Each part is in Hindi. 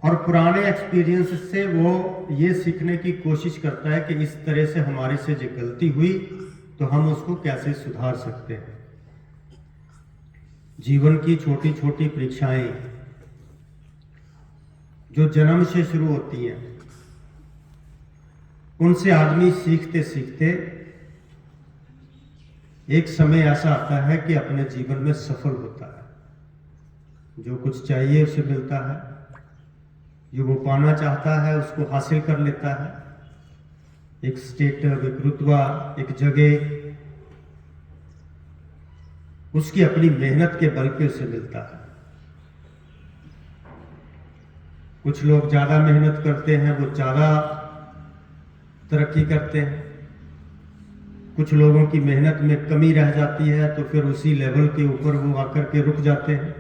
और पुराने एक्सपीरियंस से वो ये सीखने की कोशिश करता है कि इस तरह से हमारे से जो गलती हुई तो हम उसको कैसे सुधार सकते हैं। जीवन की छोटी छोटी परीक्षाएं जो जन्म से शुरू होती हैं, उनसे आदमी सीखते सीखते एक समय ऐसा आता है कि अपने जीवन में सफल होता है। जो कुछ चाहिए उसे मिलता है, जो वो पाना चाहता है उसको हासिल कर लेता है। एक स्टेटस, एक रुतबा, एक जगह उसकी अपनी मेहनत के बल पे उसे मिलता है। कुछ लोग ज्यादा मेहनत करते हैं, वो ज्यादा तरक्की करते हैं। कुछ लोगों की मेहनत में कमी रह जाती है तो फिर उसी लेवल के ऊपर वो आकर के रुक जाते हैं।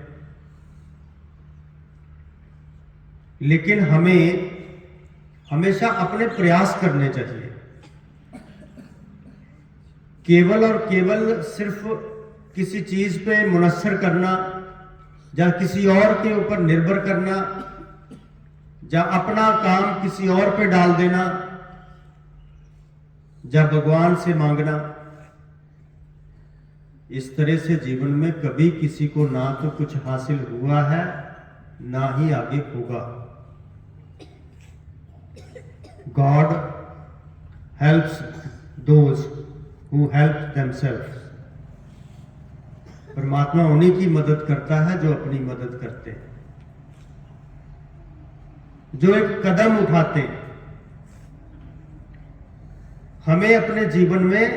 लेकिन हमें हमेशा अपने प्रयास करने चाहिए। केवल और केवल सिर्फ किसी चीज पे मुनस्सर करना या किसी और के ऊपर निर्भर करना या अपना काम किसी और पे डाल देना या भगवान से मांगना, इस तरह से जीवन में कभी किसी को ना तो कुछ हासिल हुआ है ना ही आगे होगा। God helps those who help themselves। परमात्मा उन्हीं की मदद करता है जो अपनी मदद करते हैं, जो एक कदम उठाते हैं। हमें अपने जीवन में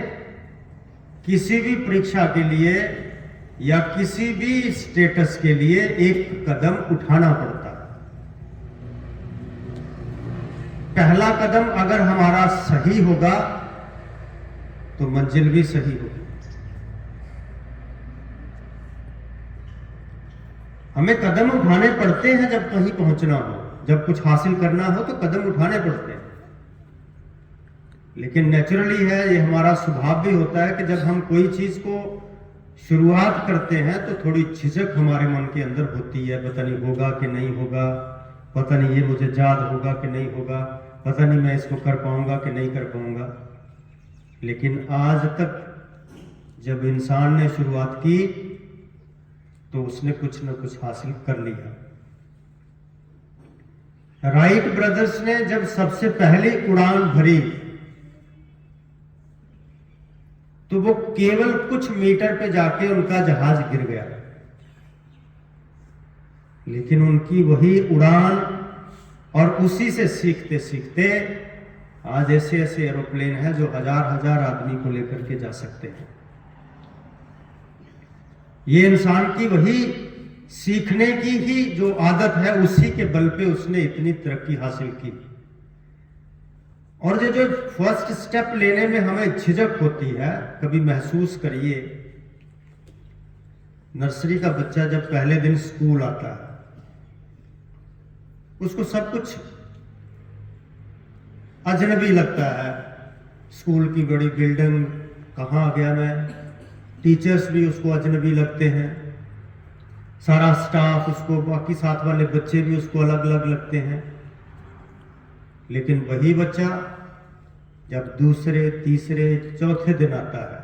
किसी भी परीक्षा के लिए या किसी भी स्टेटस के लिए एक कदम उठाना पड़ता है। पहला कदम अगर हमारा सही होगा तो मंजिल भी सही होगी। हमें कदम उठाने पड़ते हैं जब कहीं पहुंचना हो, जब कुछ हासिल करना हो तो कदम उठाने पड़ते हैं। लेकिन नेचुरली है, ये हमारा स्वभाव भी होता है कि जब हम कोई चीज को शुरुआत करते हैं तो थोड़ी झिझक हमारे मन के अंदर होती है। पता नहीं होगा कि नहीं होगा, पता नहीं ये मुझे याद होगा कि नहीं होगा, पता नहीं मैं इसको कर पाऊंगा कि नहीं कर पाऊंगा। लेकिन आज तक जब इंसान ने शुरुआत की तो उसने कुछ न कुछ हासिल कर लिया। राइट ब्रदर्स ने जब सबसे पहली उड़ान भरी तो वो केवल कुछ मीटर पे जाके उनका जहाज गिर गया, लेकिन उनकी वही उड़ान और उसी से सीखते सीखते आज ऐसे ऐसे एरोप्लेन हैं जो हजार हजार आदमी को लेकर के जा सकते हैं। ये इंसान की वही सीखने की ही जो आदत है, उसी के बल पे उसने इतनी तरक्की हासिल की। और जो फर्स्ट स्टेप लेने में हमें झिझक होती है, कभी महसूस करिए, नर्सरी का बच्चा जब पहले दिन स्कूल आता है उसको सब कुछ अजनबी लगता है। स्कूल की बड़ी बिल्डिंग, कहाँ आ गया मैं, टीचर्स भी उसको अजनबी लगते हैं, सारा स्टाफ उसको, बाकी साथ वाले बच्चे भी उसको अलग अलग लगते हैं। लेकिन वही बच्चा जब दूसरे, तीसरे, चौथे दिन आता है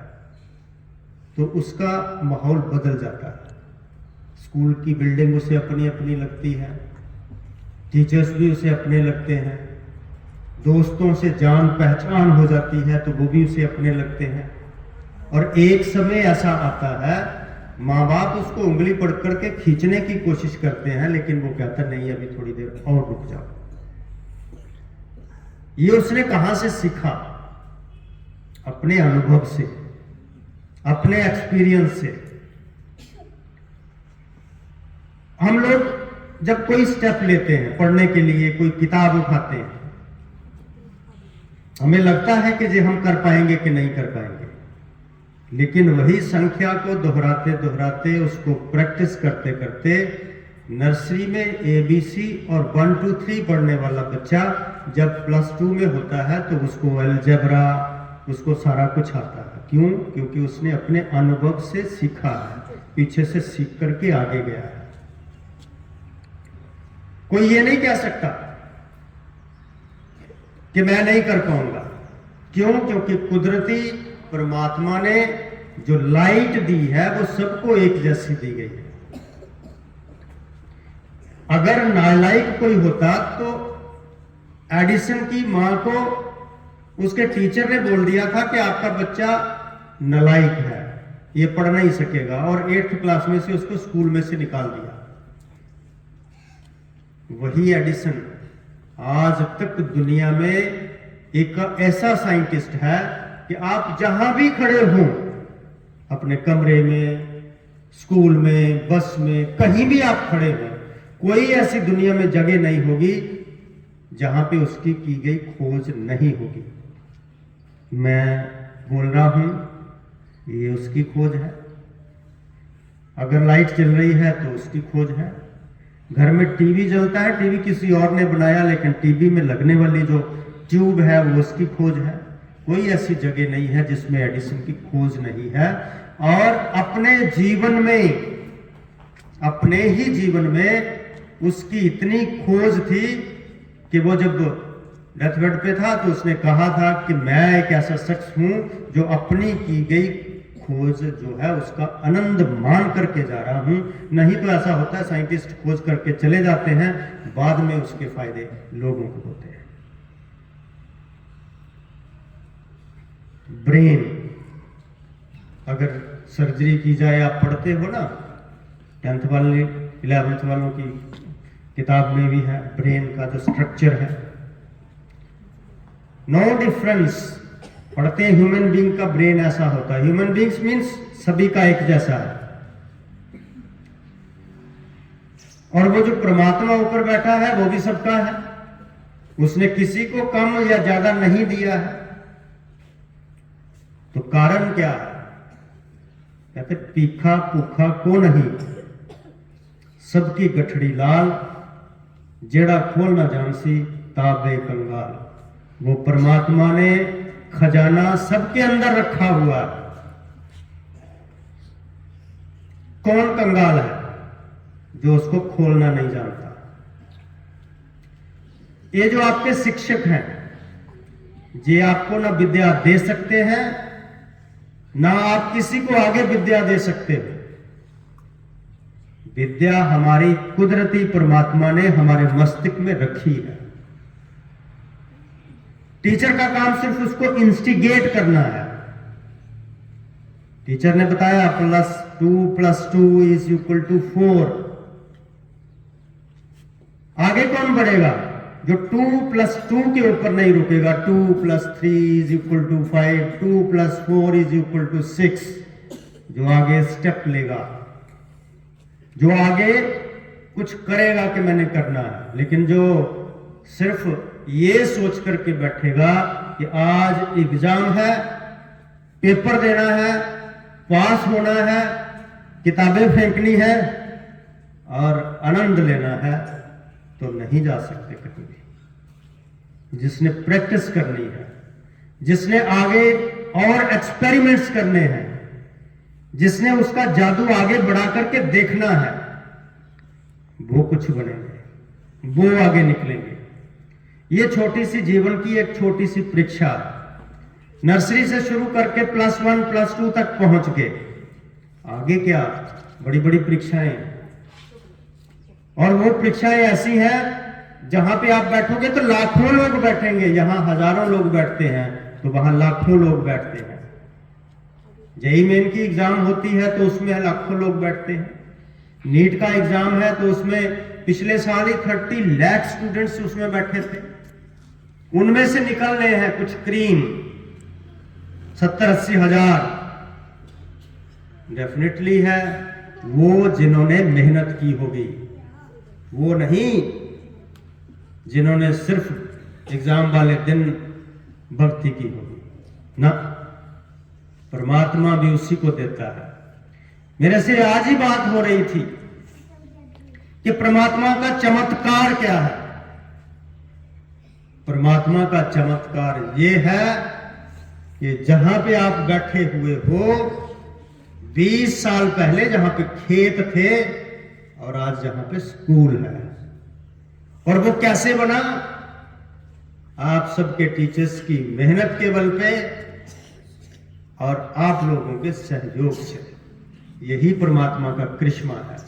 तो उसका माहौल बदल जाता है। स्कूल की बिल्डिंग उसे अपनी अपनी लगती है, टीचर्स भी उसे अपने लगते हैं, दोस्तों से जान पहचान हो जाती है तो वो भी उसे अपने लगते हैं। और एक समय ऐसा आता है, माँ बाप उसको उंगली पकड़ करके खींचने की कोशिश करते हैं, लेकिन वो कहता नहीं, अभी थोड़ी देर और रुक जाओ। ये उसने कहां से सीखा? अपने अनुभव से, अपने एक्सपीरियंस से। हम लोग जब कोई स्टेप लेते हैं पढ़ने के लिए, कोई किताब उठाते हैं, हमें लगता है कि जो हम कर पाएंगे कि नहीं कर पाएंगे, लेकिन वही संख्या को दोहराते दोहराते, उसको प्रैक्टिस करते करते, नर्सरी में ABC और 1 2 3 पढ़ने वाला बच्चा जब +2 में होता है तो उसको अलजेब्रा, उसको सारा कुछ आता है। क्यों? क्योंकि उसने अपने अनुभव से सीखा है, पीछे से सीख करके आगे गया है। कोई ये नहीं कह सकता कि मैं नहीं कर पाऊंगा। क्यों? क्योंकि कुदरती परमात्मा ने जो लाइट दी है वो सबको एक जैसी दी गई है। अगर नालायक कोई होता तो एडिसन की मां को उसके टीचर ने बोल दिया था कि आपका बच्चा नालायक है, ये पढ़ नहीं सकेगा, और 8th क्लास में से उसको स्कूल में से निकाल दिया। वही एडिसन आज तक दुनिया में एक ऐसा साइंटिस्ट है कि आप जहां भी खड़े हों, अपने कमरे में, स्कूल में, बस में, कहीं भी आप खड़े हों, कोई ऐसी दुनिया में जगह नहीं होगी जहां पे उसकी की गई खोज नहीं होगी। मैं बोल रहा हूं, ये उसकी खोज है। अगर लाइट चल रही है तो उसकी खोज है। घर में टीवी जलता है, टीवी किसी और ने बनाया, लेकिन टीवी में लगने वाली जो ट्यूब है वो उसकी खोज है। कोई ऐसी जगह नहीं है जिसमें एडिसन की खोज नहीं है। और अपने जीवन में, अपने ही जीवन में उसकी इतनी खोज थी कि वो जब डेथ बेड पे था तो उसने कहा था कि मैं एक ऐसा शख्स हूं जो अपनी की गई खोज जो है उसका आनंद मान करके जा रहा हूं। नहीं तो ऐसा होता है साइंटिस्ट खोज करके चले जाते हैं, बाद में उसके फायदे लोगों को होते हैं। ब्रेन, अगर सर्जरी की जाए, आप पढ़ते हो ना 10th वाले 11th वालों की किताब में भी है, ब्रेन का जो स्ट्रक्चर है, नो डिफरेंस। पढ़ते हैं ह्यूमन बीइंग का ब्रेन ऐसा होता है। ह्यूमन बीइंग्स मीन्स सभी का एक जैसा है। और वो जो परमात्मा ऊपर बैठा है वो भी सबका है। उसने किसी को कम या ज्यादा नहीं दिया है। तो कारण क्या है? कहते तीखा भूखा को नहीं, सबकी गठड़ी लाल, जेड़ा खोल ना जानसी ताबे कंगाल। वो परमात्मा ने खजाना सबके अंदर रखा हुआ है। कौन कंगाल है? जो उसको खोलना नहीं जानता। ये जो आपके शिक्षक हैं, ये आपको ना विद्या दे सकते हैं, ना आप किसी को आगे विद्या दे सकते हो। विद्या हमारी कुदरती परमात्मा ने हमारे मस्तिष्क में रखी है। टीचर का काम सिर्फ उसको इंस्टिगेट करना है। टीचर ने बताया +2 + 2 = 4। आगे कौन बढ़ेगा? जो 2 + 2 के ऊपर नहीं रुकेगा। 2 + 3 = 5, 2 + 4 = 6। जो आगे स्टेप लेगा, जो आगे कुछ करेगा कि मैंने करना है, लेकिन जो सिर्फ ये सोच करके बैठेगा कि आज एग्जाम है, पेपर देना है, पास होना है, किताबें फेंकनी है और आनंद लेना है, तो नहीं जा सकते कहीं भी। जिसने प्रैक्टिस करनी है, जिसने आगे और एक्सपेरिमेंट्स करने हैं, जिसने उसका जादू आगे बढ़ा करके देखना है, वो कुछ बनेंगे, वो आगे निकलेंगे। ये छोटी सी जीवन की एक छोटी सी परीक्षा, नर्सरी से शुरू करके +1 +2 तक पहुंच गए। आगे क्या बड़ी बड़ी परीक्षाएं, और वो परीक्षाएं ऐसी हैं जहां पे आप बैठोगे तो लाखों लोग बैठेंगे। यहां हजारों लोग बैठते हैं तो वहां लाखों लोग बैठते हैं। जेईई मेन की एग्जाम होती है तो उसमें लाखों लोग बैठते हैं। नीट का एग्जाम है तो उसमें पिछले साल ही 30 लाख स्टूडेंट्स उसमें बैठे थे। उनमें से निकलने हैं कुछ क्रीम, 70-80 हजार। डेफिनेटली है वो जिन्होंने मेहनत की होगी, वो नहीं जिन्होंने सिर्फ एग्जाम वाले दिन भक्ति की होगी ना। परमात्मा भी उसी को देता है। मेरे से आज ही बात हो रही थी कि परमात्मा का चमत्कार क्या है। परमात्मा का चमत्कार ये है कि जहां पे आप बैठे हुए हो, 20 साल पहले जहां पे खेत थे और आज जहां पे स्कूल है, और वो कैसे बना? आप सबके टीचर्स की मेहनत के बल पे और आप लोगों के सहयोग से। यही परमात्मा का करिश्मा है।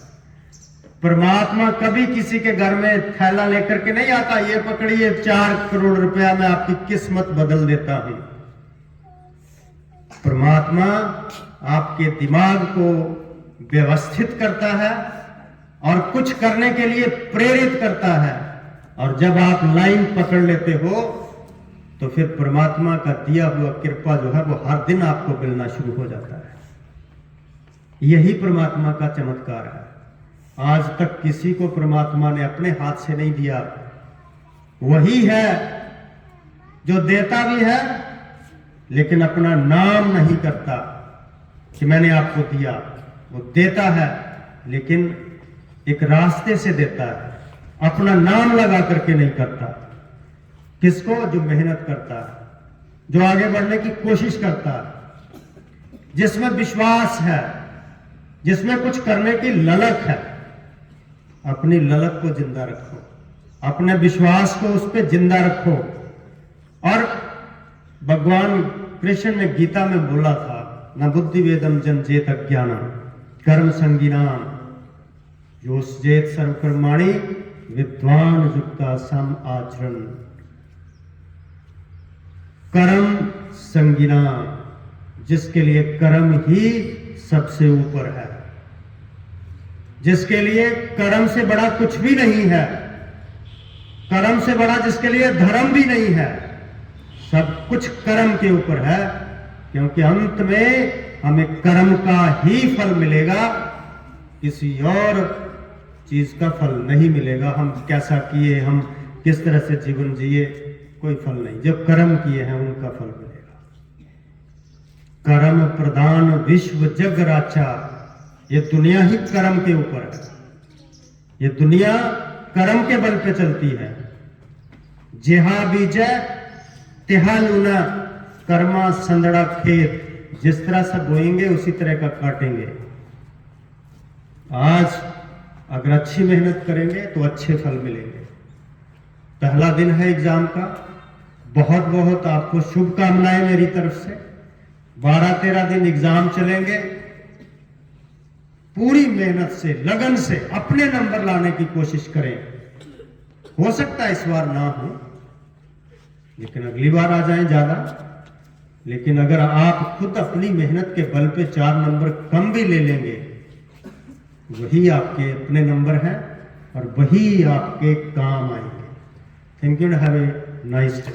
परमात्मा कभी किसी के घर में थैला लेकर के नहीं आता, ये पकड़िए 4 करोड़ रुपया मैं आपकी किस्मत बदल देता हूं। परमात्मा आपके दिमाग को व्यवस्थित करता है और कुछ करने के लिए प्रेरित करता है, और जब आप लाइन पकड़ लेते हो तो फिर परमात्मा का दिया हुआ कृपा जो है वो हर दिन आपको मिलना शुरू हो जाता है। यही परमात्मा का चमत्कार है। आज तक किसी को परमात्मा ने अपने हाथ से नहीं दिया। वही है जो देता भी है लेकिन अपना नाम नहीं करता कि मैंने आपको दिया। वो देता है लेकिन एक रास्ते से देता है, अपना नाम लगा करके नहीं करता। किसको? जो मेहनत करता है, जो आगे बढ़ने की कोशिश करता है, जिसमें विश्वास है, जिसमें कुछ करने की ललक है। अपनी ललक को जिंदा रखो, अपने विश्वास को उस पर जिंदा रखो। और भगवान कृष्ण ने गीता में बोला था, न बुद्धि वेदम जन जेत अज्ञानम कर्म संगीनाम जो जेत सर्वकर्माणि विद्वान युक्ता सम आचरण। कर्म संगीना, जिसके लिए कर्म ही सबसे ऊपर है, जिसके लिए कर्म से बड़ा कुछ भी नहीं है, कर्म से बड़ा जिसके लिए धर्म भी नहीं है, सब कुछ कर्म के ऊपर है। क्योंकि अंत में हमें कर्म का ही फल मिलेगा, किसी और चीज का फल नहीं मिलेगा। हम कैसा किए, हम किस तरह से जीवन जिए, कोई फल नहीं। जो कर्म किए हैं उनका फल मिलेगा। कर्म प्रधान विश्व जग राचा, ये दुनिया ही कर्म के ऊपर है। ये दुनिया कर्म के बल पे चलती है। जेहा बीजय तेहा लूना, कर्मा संदड़ा खेत, जिस तरह से बोएंगे उसी तरह का काटेंगे। आज अगर अच्छी मेहनत करेंगे तो अच्छे फल मिलेंगे। पहला दिन है एग्जाम का, बहुत बहुत आपको शुभकामनाएं मेरी तरफ से। 12-13 दिन एग्जाम चलेंगे। पूरी मेहनत से, लगन से अपने नंबर लाने की कोशिश करें। हो सकता है इस बार ना हो, लेकिन अगली बार आ जाए ज्यादा। लेकिन अगर आप खुद अपनी मेहनत के बल पे 4 नंबर कम भी ले लेंगे, वही आपके अपने नंबर हैं और वही आपके काम आएंगे। Thank you, have a nice day.